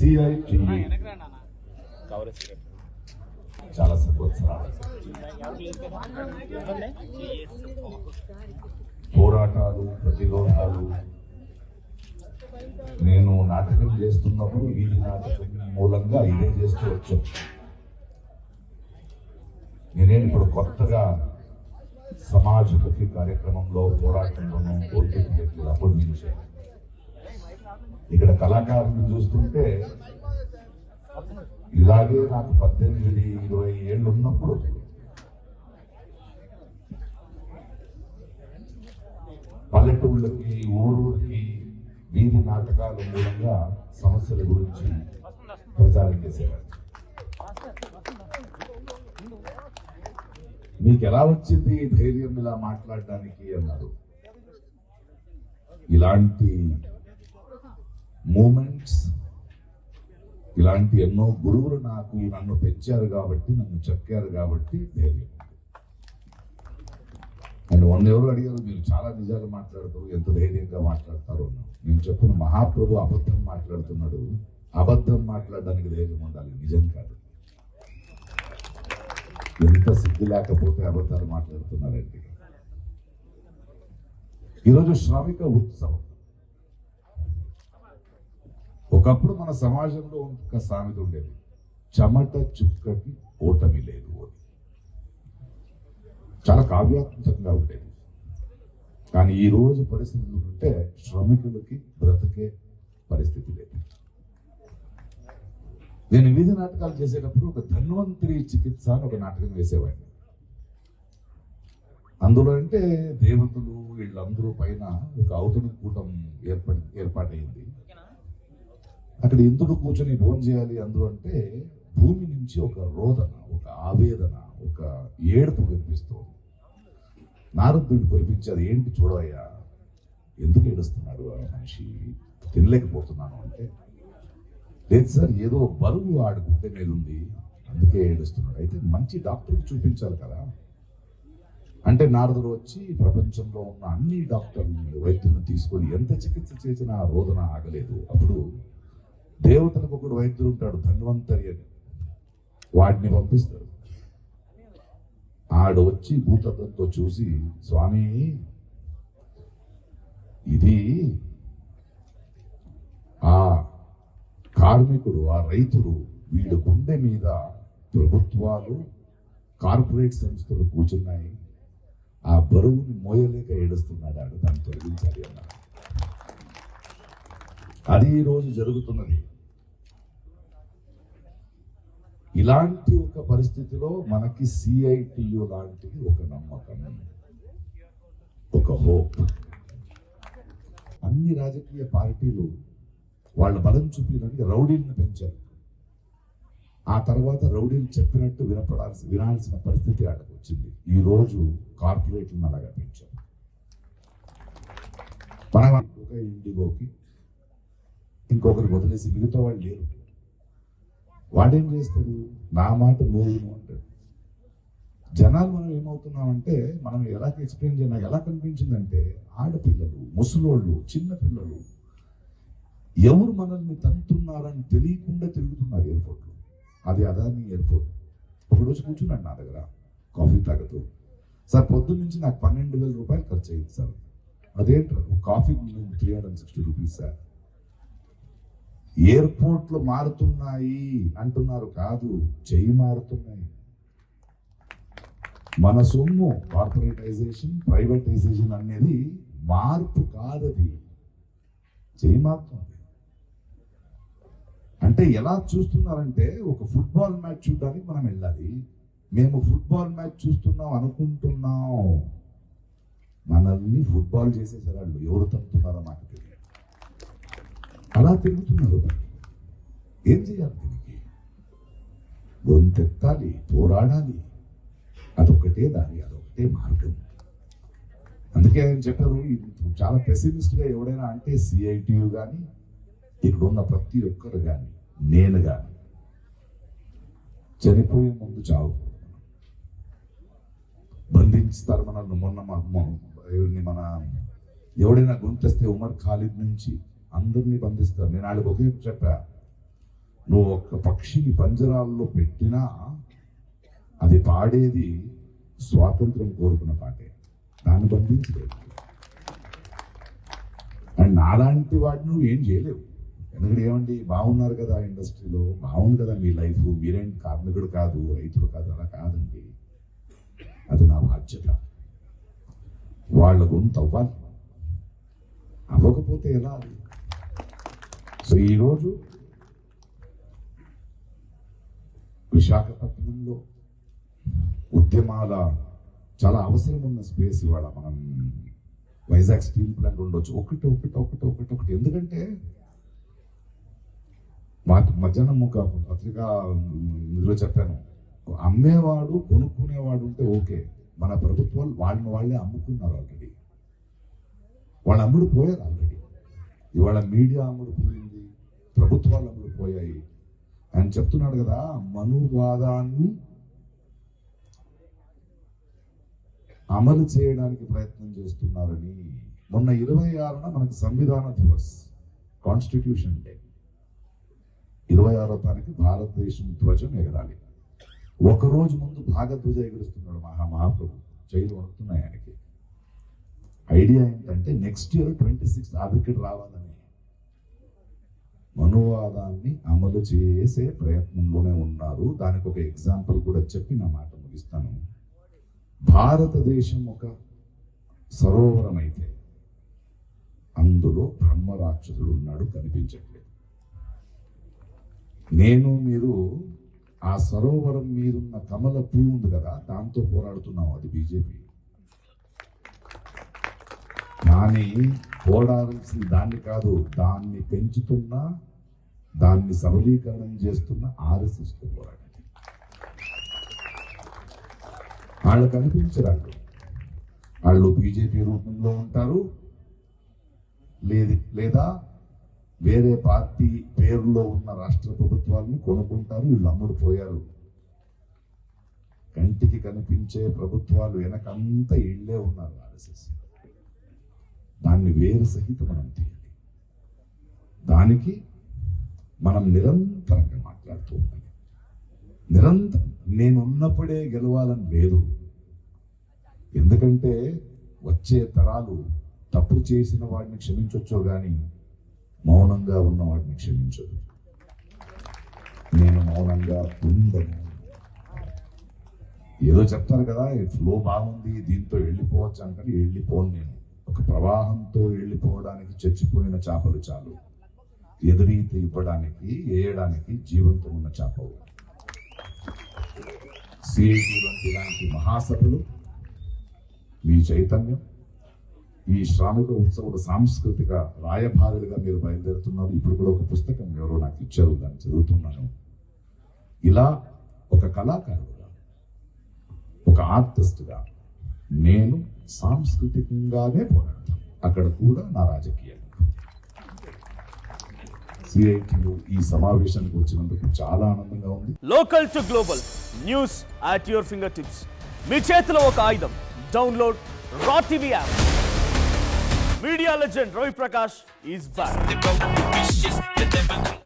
CITU చాలా సంవత్సరాలు పోరాటాలు, ప్రతిరోధాలు. నేను నాటకం చేస్తున్నప్పుడు వీధి నాటకం మూలంగా ఇదే చేస్తూ వచ్చాను. నేనేం ఇప్పుడు కొత్తగా సమాజముఖి కార్యక్రమంలో పోరాటంలోనూ అప్పుడు నిలిచాను. ఇక్కడ కళాకారులను చూస్తుంటే ఇలాగే నాకు 18-20 ఏళ్ళు ఉన్నప్పుడు పల్లెటూళ్ళకి, ఊరూరికి వీధి నాటకాల మూలంగా సమస్యల గురించి ప్రచారం చేసేవారు. మీకు ఎలా వచ్చింది ధైర్యం ఇలా మాట్లాడడానికి అన్నారు. ఇలాంటి మూమెంట్స్, ఇలాంటి ఎన్నో గురువులు నన్ను పెంచారు కాబట్టి, నన్ను చెక్కారు కాబట్టి ధైర్యం. అండ్ ఎవరు అడిగారు, మీరు చాలా నిజాలు మాట్లాడతారు, ఎంత ధైర్యంగా మాట్లాడతారు అన్నారు. నేను చెప్పిన మహాప్రభు అబద్ధం మాట్లాడుతున్నాడు. అబద్ధం మాట్లాడడానికి ధైర్యం ఉండాలి, నిజం కాదు. ఎంత సిగ్గు లేకపోతే అబద్ధాలు మాట్లాడుతున్నారండి. ఈరోజు శ్రామిక ఉత్సవం. ఒకప్పుడు మన సమాజంలో ఒక సామెత ఉండేది, చెమట చుక్కకి ఓటమి లేదు అని. చాలా కావ్యాత్మకంగా ఉండేది. కానీ ఈ రోజు పరిస్థితులు ఉంటే శ్రమికులకి బ్రతికే పరిస్థితి లేదు. నేను వీధి నాటకాలు చేసేటప్పుడు ఒక ధన్వంతరి చికిత్స అని ఒక నాటకం వేసేవాడిని. అందులో అంటే దేవతలు వీళ్ళందరూ పైన ఒక ఔతణ కూటం ఏర్పాటైంది. అక్కడ ఇంద్రుడు కూర్చొని భోజనం చేయాలి. అందులో అంటే భూమి నుంచి ఒక రోదన, ఒక ఆవేదన, ఒక ఏడుపు వినిపిస్తుంది. నారదుడిని పిలిపించి, అది ఏంటి చూడవయ్యా, ఎందుకు ఏడుస్తున్నాడు ఆ మనిషి, తినలేకపోతున్నాను అంటే, లేదు సార్, ఏదో బరువు ఆడుకుంటే మీద ఉంది, అందుకే ఏడుస్తున్నాడు. అయితే మంచి డాక్టర్కి చూపించాలి కదా అంటే, నారదుడు వచ్చి ప్రపంచంలో ఉన్న అన్ని డాక్టర్ని, వైద్యులను తీసుకొని ఎంత చికిత్స చేసినా ఆ రోదన ఆగలేదు. అప్పుడు దేవతలకు ఒకడు వైద్యుడు ఉంటాడు, ధన్వంతరి అని, వాడిని పంపిస్తాడు. ఆడు వచ్చి భూతత్వంతో చూసి, స్వామి ఇది ఆ కార్మికుడు, ఆ రైతుడు, వీడు గుండె మీద ప్రభుత్వాలు, కార్పొరేట్ సంస్థలు కూర్చున్నాయి, ఆ బరువుని మోయలేక ఏడుస్తున్నాడు, ఆడు దాన్ని తొలగించాలి అన్నాడు. అది ఈ రోజు జరుగుతున్నది. ఇలాంటి ఒక పరిస్థితిలో మనకి CITU లాంటిది ఒక నమ్మకం, ఒక హోప్. అన్ని రాజకీయ పార్టీలు వాళ్ళ బలం చూపించడానికి రౌడీలను పెంచారు. ఆ తర్వాత రౌడీలు చెప్పినట్టు వినాల్సిన పరిస్థితి ఆడకు వచ్చింది. ఈ రోజు కార్పొరేట్లను అలాగా పెంచారు. మనం ఒక ఇండిగోకి ఇంకొకరికి వదిలేసి మిగతా వాళ్ళు లేరు. వాడేం చేస్తాడు, నా మాట మోగును అంటాడు. జనాలు మనం ఏమవుతున్నామంటే, మనం ఎలా ఎక్స్ప్లెయిన్ చేయాలి, నాకు ఎలా కనిపించిందంటే, ఆడపిల్లలు, ముసలోళ్ళు, చిన్న పిల్లలు ఎవరు మనల్ని తంతున్నారని తెలియకుండా తిరుగుతున్నారు ఎయిర్పోర్ట్లో. అది అదాని ఎయిర్పోర్ట్. ఒకరోజు కూర్చున్నాడు నా దగ్గర కాఫీ తాగుతూ, సార్ పొద్దున్న నుంచి నాకు 12,000 రూపాయలు ఖర్చు అయ్యింది సార్. అదేంటారు, కాఫీ 360 రూపీస్ సార్. ఎయిర్పోర్ట్లు మారుతున్నాయి అంటున్నారు, కాదు, చెయ్యి మారుతున్నాయి. మన సొమ్ము కార్పొరేటైజేషన్, ప్రైవేటైజేషన్ అనేది మార్పు కాదది, చెయ్యి మారుతుంది. అంటే ఎలా చూస్తున్నారంటే, ఒక ఫుట్బాల్ మ్యాచ్ చూడడానికి మనం వెళ్ళాలి. మేము ఫుట్బాల్ మ్యాచ్ చూస్తున్నాం అనుకుంటున్నాం, మనల్ని ఫుట్బాల్ చేసేసారు వాళ్ళు. ఎవరు తంతున్నారో మాకు తెలియదు. అలా తిరుగుతున్నారు. ఏం చేయాలి? దీనికి గొంతెత్తాలి, పోరాడాలి. అదొక్కటే దారి, అదొకటే మార్గం. అందుకే ఆయన చెప్పారు, చాలా పెసిమిస్ట్గా ఎవడైనా అంటే CITU కానీ, ఇక్కడ ఉన్న ప్రతి ఒక్కరు కానీ, నేను కానీ, చనిపోయే ముందు చావకూడదు. బంధిస్తారు మనల్ని. మన ఎవడైనా గొంతేస్తే ఉమర్ ఖాలిద్ నుంచి అందరినీ బంధిస్తారు. నేను ఆడికి ఒకే చెప్పా, నువ్వు ఒక్క పక్షిని పంజరాల్లో పెట్టినా అది పాడేది స్వాతంత్రం కోరుకున్న పాటే, దాన్ని బంధించలేదు. అండ్ నాలాంటి వాడిని నువ్వు ఏం చేయలేవు. ఎందుకంటే ఏమండి, బాగున్నారు కదా ఇండస్ట్రీలో, బాగుంది కదా మీ లైఫ్, మీరేం కార్మికుడు కాదు, రైతుడు కాదు, అలా కాదండి. అది నా బాధ్యత. వాళ్ళ గొంతు అవ్వాలి, అవ్వకపోతే ఎలా అది? సో ఈరోజు విశాఖపట్నంలో ఉద్యమాల చాలా అవసరం ఉన్న స్పేస్ ఇవాళ మనం వైజాగ్ స్టీల్ ప్లాంట్ ఉండొచ్చు. ఒకటి ఎందుకంటే మాకు మధ్యాహ్నం ఒక పత్రికా ఇందులో చెప్పాను, అమ్మేవాడు కొనుక్కునేవాడు ఉంటే ఓకే, మన ప్రభుత్వాలు వాళ్ళే అమ్ముకున్నారు ఆల్రెడీ, వాళ్ళు అమ్ముడు పోయారు ఆల్రెడీ. ఇవాళ మీడియా అమ్ముడు పోయింది, ప్రభుత్వాలు అమ్ముడు పోయాయి. ఆయన చెప్తున్నాడు కదా, మనువాదాన్ని అమలు చేయడానికి ప్రయత్నం చేస్తున్నారని. మొన్న 26న మనకు సంవిధాన దివస్, కాన్స్టిట్యూషన్ డే. 26వ తారీఖు భారతదేశం ధ్వజం ఎగరాలి. ఒకరోజు ముందు భాగధ్వజ ఎగురుస్తున్నాడు మహాప్రభు, జైలు వస్తున్నాయి ఆయనకి. ఐడియా ఏంటంటే నెక్స్ట్ ఇయర్ 26 ఆవికి రావాలని. మనువాదాన్ని అమలు చేసే ప్రయత్నంలోనే ఉన్నారు. దానికి ఒక ఎగ్జాంపుల్ కూడా చెప్పి నా మాట ముగిస్తాను. భారతదేశం ఒక సరోవరం అయితే అందులో బ్రహ్మరాక్షసుడు ఉన్నాడు, కనిపించట్లేదు. మీరు ఆ సరోవరం మీదున్న కమల పువ్వు ఉంది కదా, దాంతో పోరాడుతున్నాం, అది బీజేపీ. కానీ పోరాడాల్సిన దాన్ని కాదు, దాన్ని పెంచుతున్నా, దాన్ని సబలీకరణం చేస్తున్న ఆర్ఎస్ఎస్ తో పోరాడాలి. వాళ్ళు కనిపించరాళ్ళు, వాళ్ళు బీజేపీ రూపంలో ఉంటారు, లేదా వేరే పార్టీ పేరులో ఉన్న రాష్ట్ర ప్రభుత్వాలను కొనుక్కుంటారు. వీళ్ళు అమ్ముడు పోయారు. కంటికి కనిపించే ప్రభుత్వాలు వెనకంతా ఇళ్లే ఉన్నారు ఆర్ఎస్ఎస్. దాన్ని వేరు సహిత మనం తీయాలి. దానికి మనం నిరంతరంగా మాట్లాడుతూ ఉండాలి. నిరంతరం నేనున్నప్పుడే గెలవాలని లేదు. ఎందుకంటే వచ్చే తరాలు తప్పు చేసిన వాడిని క్షమించొచ్చో కానీ మౌనంగా ఉన్న వాడిని క్షమించదు. నేను మౌనంగా ఉండను. ఏదో చెప్తారు కదా, ఫ్లో బాగుంది, దీంతో వెళ్ళిపోవచ్చు అంటే వెళ్ళిపోను. నేను ఒక ప్రవాహంతో వెళ్ళిపోవడానికి చచ్చిపోయిన చేపలు చాలు, ఎదురీత ఇవ్వడానికి, వేయడానికి జీవంతో ఉన్న చేపలు. సిఐటి వంటి ఇలాంటి మహాసభలు, మీ చైతన్యం, ఈ శ్రామిక ఉత్సవాల సాంస్కృతిక రాయభారులుగా మీరు బయలుదేరుతున్నారు. ఇప్పుడు కూడా ఒక పుస్తకం ఎవరో నాకు ఇచ్చారు, దాన్ని చదువుతున్నాను. ఇలా ఒక కళాకారుడుగా, ఒక ఆర్టిస్ట్గా నేను సాంస్కృతికంగానే పోరాడతాను. అక్కడ కూడా నా రాజకీయాలు. సిఐటిలో ఈ సమావేశానికి వచ్చినందుకు చాలా ఆనందంగా ఉంది. Local to global news at your fingertips. మీ చేతిలో ఒక ఆయుధం. Download Raw TV app. Media legend Ravi Prakash is back.